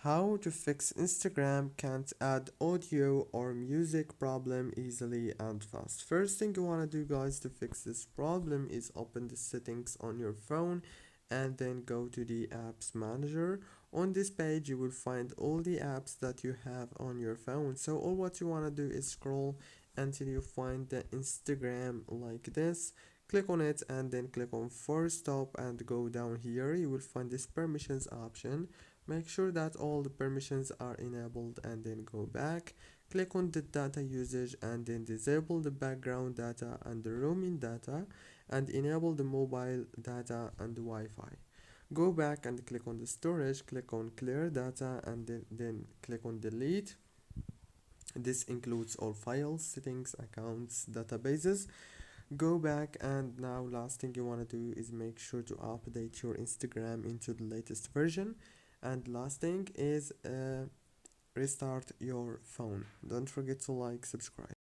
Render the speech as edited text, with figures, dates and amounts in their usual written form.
How to fix Instagram can't add audio or music problem easily and fast. First thing you want to do, guys, to fix this problem is open the settings on your phone and then go to the apps manager. On this page you will find all the apps that you have on your phone. So all what you want to do is scroll until you find the Instagram like this. Click on it and then click on force stop and go down here. You will find this permissions option. Make sure that all the permissions are enabled and then go back. Click on the data usage and then disable the background data and the roaming data and enable the mobile data and the Wi-Fi. Go back and click on the storage, click on clear data and then click on delete. This includes all files, settings, accounts, databases. Go back and now last thing you want to do is make sure to update your Instagram into the latest version. And last thing is restart your phone. Don't forget to like, subscribe.